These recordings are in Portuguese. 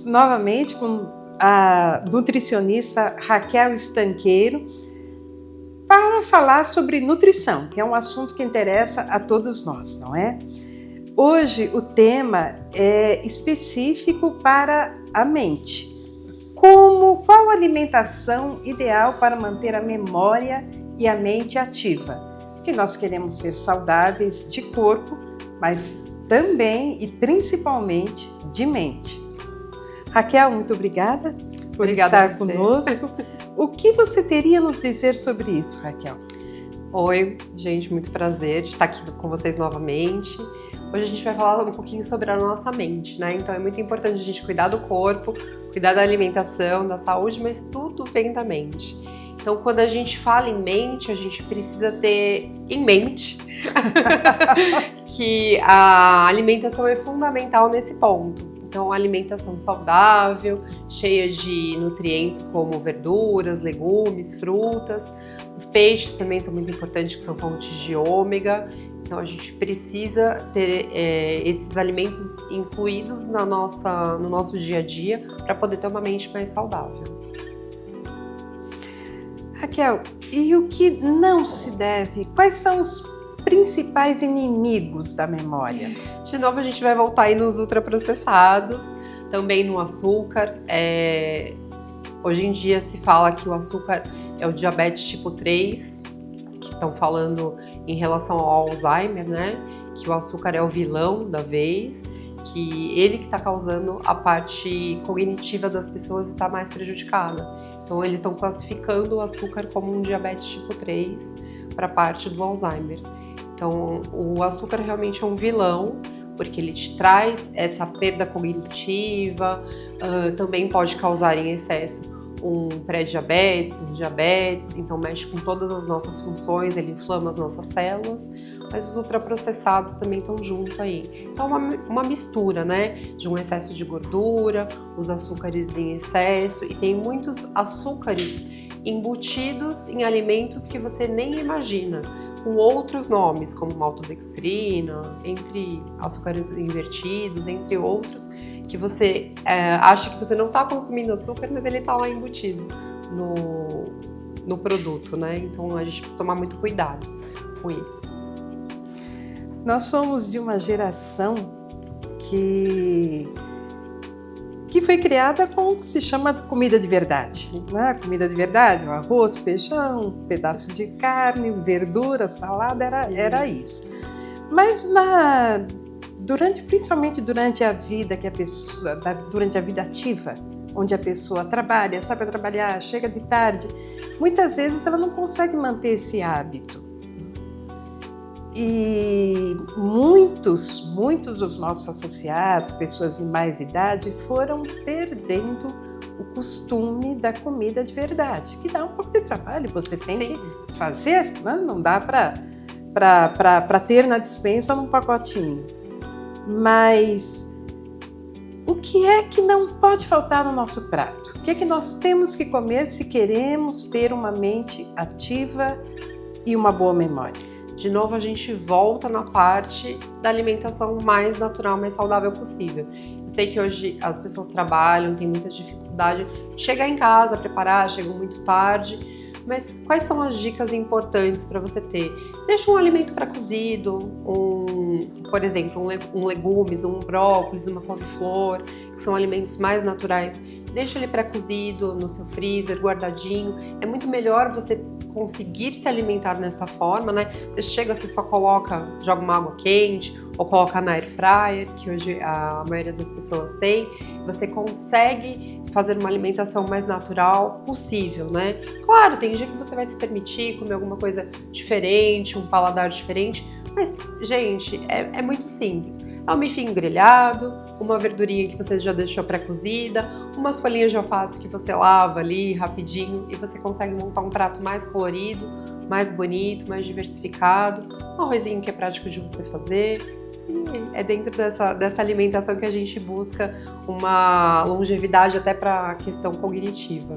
novamente com a nutricionista Raquel Estanqueiro para falar sobre nutrição, que é um assunto que interessa a todos nós, não é? Hoje o tema é específico para a mente. Qual a alimentação ideal para manter a memória e a mente ativa? Porque nós queremos ser saudáveis de corpo, mas também e principalmente de mente. Raquel, muito obrigada por estar conosco. O que você teria a nos dizer sobre isso, Raquel? Oi, gente, muito prazer de estar aqui com vocês novamente. Hoje a gente vai falar um pouquinho sobre a nossa mente, né? Então é muito importante a gente cuidar do corpo, cuidar da alimentação, da saúde, mas tudo vem da mente. Então quando a gente fala em mente, a gente precisa ter em mente que a alimentação é fundamental nesse ponto. Então, alimentação saudável, cheia de nutrientes como verduras, legumes, frutas. Os peixes também são muito importantes, que são fontes de ômega. Então, a gente precisa ter esses alimentos incluídos no nosso dia a dia para poder ter uma mente mais saudável. Raquel, e o que não se deve? Quais são os principais inimigos da memória? De novo, a gente vai voltar aí nos ultraprocessados, também no açúcar. Hoje em dia se fala que o açúcar é o diabetes tipo 3, que estão falando em relação ao Alzheimer, né? Que o açúcar é o vilão da vez, que ele que está causando a parte cognitiva das pessoas estar mais prejudicada. Então eles estão classificando o açúcar como um diabetes tipo 3 para a parte do Alzheimer. Então, o açúcar realmente é um vilão, porque ele te traz essa perda cognitiva, também pode causar em excesso um pré-diabetes, um diabetes, então mexe com todas as nossas funções, ele inflama as nossas células, mas os ultraprocessados também estão junto aí. Então, uma mistura, né, de um excesso de gordura, os açúcares em excesso, e tem muitos açúcares embutidos em alimentos que você nem imagina, com outros nomes, como maltodextrina, entre açúcares invertidos, entre outros, que você acha que você não está consumindo açúcar, mas ele está lá embutido no produto, né? Então a gente precisa tomar muito cuidado com isso. Nós somos de uma geração que foi criada com o que se chama de comida de verdade. Né? Comida de verdade, o arroz, feijão, um pedaço de carne, verdura, salada, era isso. Mas principalmente durante a vida durante a vida ativa, onde a pessoa trabalha, sai para trabalhar, chega de tarde, muitas vezes ela não consegue manter esse hábito. E muitos dos nossos associados, pessoas em mais idade, foram perdendo o costume da comida de verdade, que dá um pouco de trabalho, você tem que fazer, né? Não dá para ter na despensa num pacotinho. Mas o que é que não pode faltar no nosso prato? O que é que nós temos que comer se queremos ter uma mente ativa e uma boa memória? De novo, a gente volta na parte da alimentação mais natural, mais saudável possível. Eu sei que hoje as pessoas trabalham, têm muita dificuldade de chegar em casa, preparar, chegam muito tarde. Mas quais são as dicas importantes para você ter? Deixa um alimento pré-cozido, por exemplo, um legumes, um brócolis, uma couve-flor, que são alimentos mais naturais. Deixa ele pré-cozido no seu freezer, guardadinho. É muito melhor você conseguir se alimentar desta forma, né? Você chega, você só joga uma água quente ou coloca na air fryer, que hoje a maioria das pessoas tem. Você consegue fazer uma alimentação mais natural possível, né? Claro, tem dia que você vai se permitir comer alguma coisa diferente, um paladar diferente, mas, gente, é muito simples. É um bifinho grelhado, uma verdurinha que você já deixou pré-cozida, umas folhinhas de alface que você lava ali rapidinho e você consegue montar um prato mais colorido, mais bonito, mais diversificado, um arrozinho que é prático de você fazer. E é dentro dessa alimentação que a gente busca uma longevidade até para a questão cognitiva.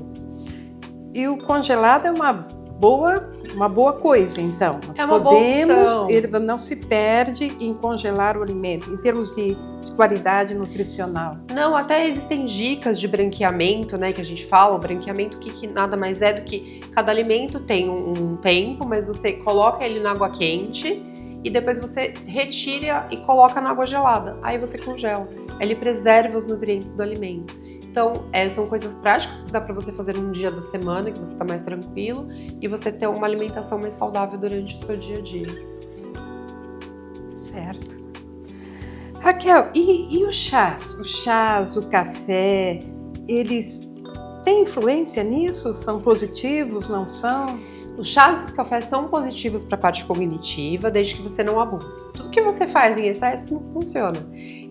E o congelado é uma boa uma boa coisa, então. Nós É uma boa opção. ele não se perde em congelar o alimento, em termos de qualidade nutricional. Não, até existem dicas de branqueamento, né, que a gente fala. O branqueamento que nada mais é do que cada alimento tem um tempo, mas você coloca ele na água quente e depois você retira e coloca na água gelada. Aí você congela. Ele preserva os nutrientes do alimento. Então, são coisas práticas que dá para você fazer num dia da semana, que você está mais tranquilo, e você ter uma alimentação mais saudável durante o seu dia a dia. Certo. Raquel, e os chás? Os chás, o café, eles têm influência nisso? São positivos, não são? Os chás e os cafés são positivos para a parte cognitiva, desde que você não abuse. Tudo que você faz em excesso não funciona.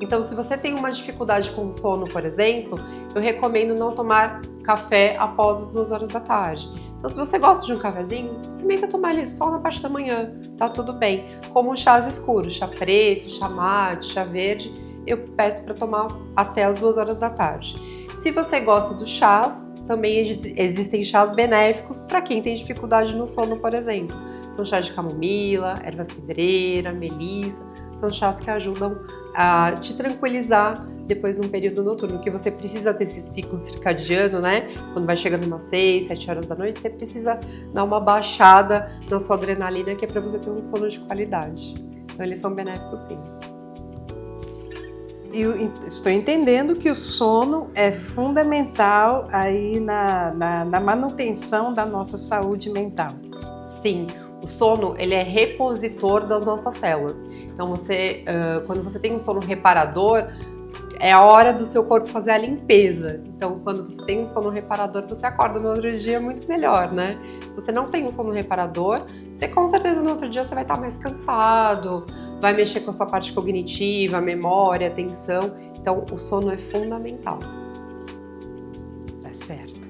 Então, se você tem uma dificuldade com sono, por exemplo, eu recomendo não tomar café após as 2 horas da tarde. Então, se você gosta de um cafezinho, experimenta tomar ele só na parte da manhã, tá tudo bem. Como chás escuros, chá preto, chá mate, chá verde, eu peço para tomar até as 2 horas da tarde. Se você gosta dos chás, também existem chás benéficos para quem tem dificuldade no sono, por exemplo. São chás de camomila, erva cidreira, melissa, são chás que ajudam a te tranquilizar depois num período noturno, que você precisa ter esse ciclo circadiano, né? Quando vai chegando umas 6, 7 horas da noite, você precisa dar uma baixada na sua adrenalina, que é para você ter um sono de qualidade. Então eles são benéficos, sim. Eu estou entendendo que o sono é fundamental aí na manutenção da nossa saúde mental. Sim, o sono ele é repositor das nossas células. Então quando você tem um sono reparador, é a hora do seu corpo fazer a limpeza. Então, quando você tem um sono reparador, você acorda no outro dia muito melhor, né? Se você não tem um sono reparador, você com certeza no outro dia você vai estar mais cansado, vai mexer com a sua parte cognitiva, memória, atenção. Então, o sono é fundamental. Tá certo.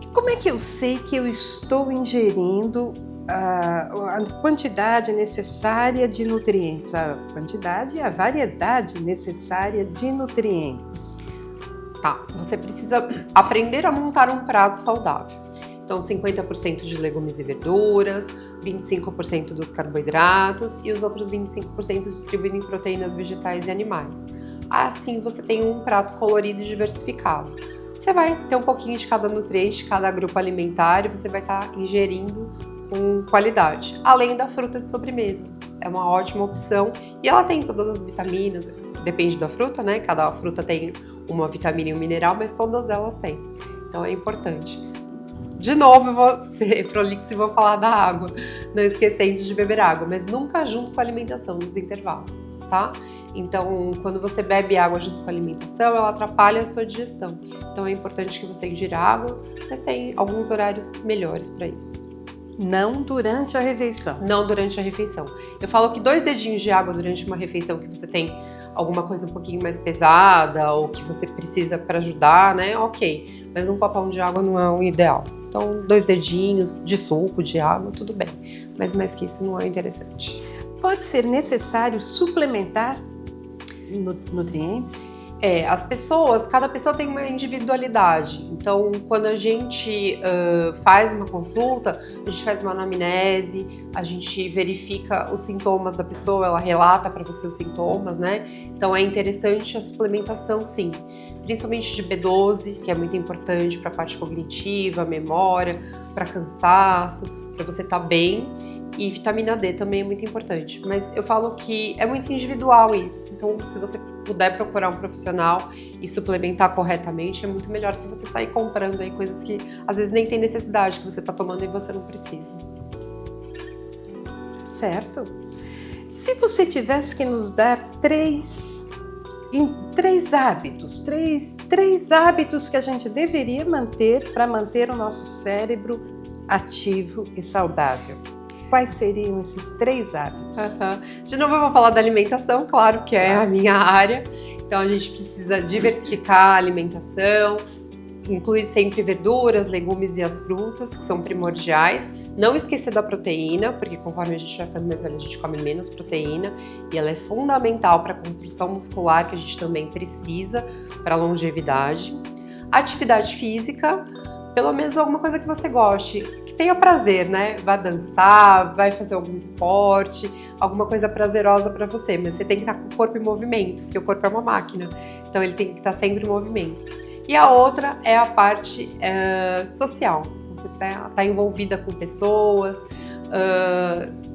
E como é que eu sei que eu estou ingerindo a quantidade necessária de nutrientes, a quantidade e a variedade necessária de nutrientes? Tá, você precisa aprender a montar um prato saudável. Então, 50% de legumes e verduras, 25% dos carboidratos e os outros 25% distribuído em proteínas vegetais e animais. Assim, você tem um prato colorido e diversificado. Você vai ter um pouquinho de cada nutriente, de cada grupo alimentar, e você vai estar ingerindo com qualidade, além da fruta de sobremesa. É uma ótima opção e ela tem todas as vitaminas, depende da fruta, né? Cada fruta tem uma vitamina e um mineral, mas todas elas têm. Então é importante. De novo, eu vou ser prolixa e vou falar da água, não esquecendo de beber água, mas nunca junto com a alimentação, nos intervalos, tá? Então, quando você bebe água junto com a alimentação, ela atrapalha a sua digestão. Então é importante que você ingira água, mas tem alguns horários melhores para isso. Não durante a refeição. Não durante a refeição. Eu falo que 2 dedinhos de água durante uma refeição que você tem alguma coisa um pouquinho mais pesada ou que você precisa para ajudar, né? Ok. Mas um copão de água não é o ideal. Então, 2 dedinhos de suco, de água, tudo bem. Mas mais que isso não é interessante. Pode ser necessário suplementar nutrientes? Cada pessoa tem uma individualidade. Então, quando a gente faz uma consulta, a gente faz uma anamnese, a gente verifica os sintomas da pessoa, ela relata para você os sintomas, né? Então, é interessante a suplementação, sim. Principalmente de B12, que é muito importante para a parte cognitiva, memória, para cansaço, para você estar bem. E vitamina D também é muito importante. Mas eu falo que é muito individual isso. Então, se você puder procurar um profissional e suplementar corretamente, é muito melhor que você sair comprando aí coisas que às vezes nem tem necessidade, que você está tomando e você não precisa. Certo. Se você tivesse que nos dar três hábitos que a gente deveria manter para manter o nosso cérebro ativo e saudável, quais seriam esses 3 hábitos? De novo eu vou falar da alimentação, claro que é a minha área. Então a gente precisa diversificar a alimentação, incluir sempre verduras, legumes e as frutas, que são primordiais. Não esquecer da proteína, porque conforme a gente vai ficando mais velho, a gente come menos proteína e ela é fundamental para a construção muscular, que a gente também precisa para a longevidade. Atividade física, pelo menos alguma coisa que você goste, tenha prazer, né? Vá dançar, vai fazer algum esporte, alguma coisa prazerosa para você, mas você tem que estar com o corpo em movimento, porque o corpo é uma máquina, então ele tem que estar sempre em movimento. E a outra é a parte social. Você tá envolvida com pessoas,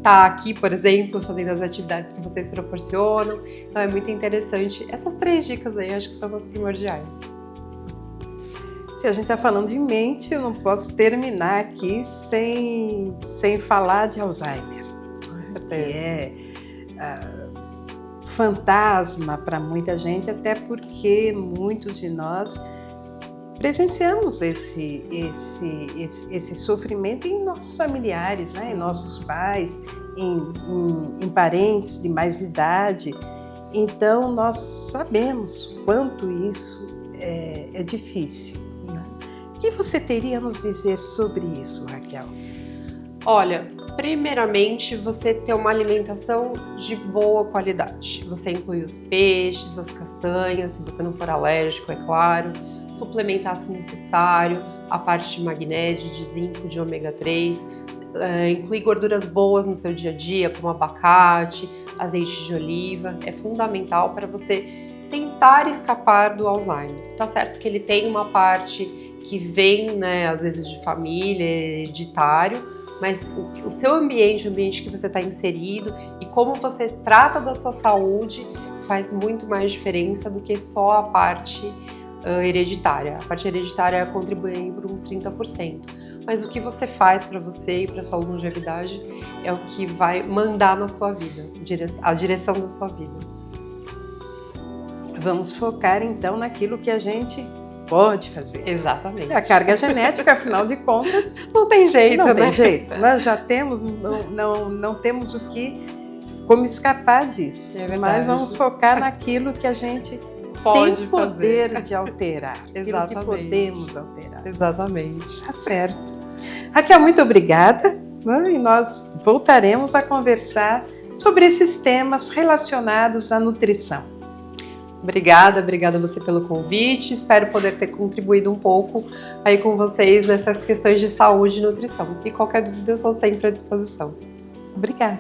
tá aqui, por exemplo, fazendo as atividades que vocês proporcionam. Então é muito interessante. Essas 3 dicas aí, acho que são as primordiais. Se a gente está falando de mente, eu não posso terminar aqui sem falar de Alzheimer, que é fantasma para muita gente, até porque muitos de nós presenciamos esse sofrimento em nossos familiares, né? Em nossos pais, em parentes de mais idade. Então, nós sabemos quanto isso é difícil. O que você teria a nos dizer sobre isso, Raquel? Olha, primeiramente, você ter uma alimentação de boa qualidade. Você inclui os peixes, as castanhas, se você não for alérgico, é claro. Suplementar se necessário, a parte de magnésio, de zinco, de ômega 3. Incluir gorduras boas no seu dia a dia, como abacate, azeite de oliva. É fundamental para você tentar escapar do Alzheimer. Tá certo que ele tem uma parte que vem, né, às vezes de família, hereditário, mas o seu ambiente, o ambiente que você está inserido e como você trata da sua saúde faz muito mais diferença do que só a parte hereditária. A parte hereditária contribui por uns 30%. Mas o que você faz para você e para sua longevidade é o que vai mandar na sua vida, a direção da sua vida. Vamos focar então naquilo que a gente pode fazer. Exatamente. A carga genética, afinal de contas, não tem jeito, não né? Tem jeito. Nós já temos, não temos como escapar disso. É verdade. Mas vamos focar naquilo que a gente pode tem poder fazer. De alterar. Aquilo que podemos alterar. Exatamente. Tá certo. Raquel, muito obrigada. E nós voltaremos a conversar sobre esses temas relacionados à nutrição. Obrigada a você pelo convite. Espero poder ter contribuído um pouco aí com vocês nessas questões de saúde e nutrição. E qualquer dúvida eu estou sempre à disposição. Obrigada.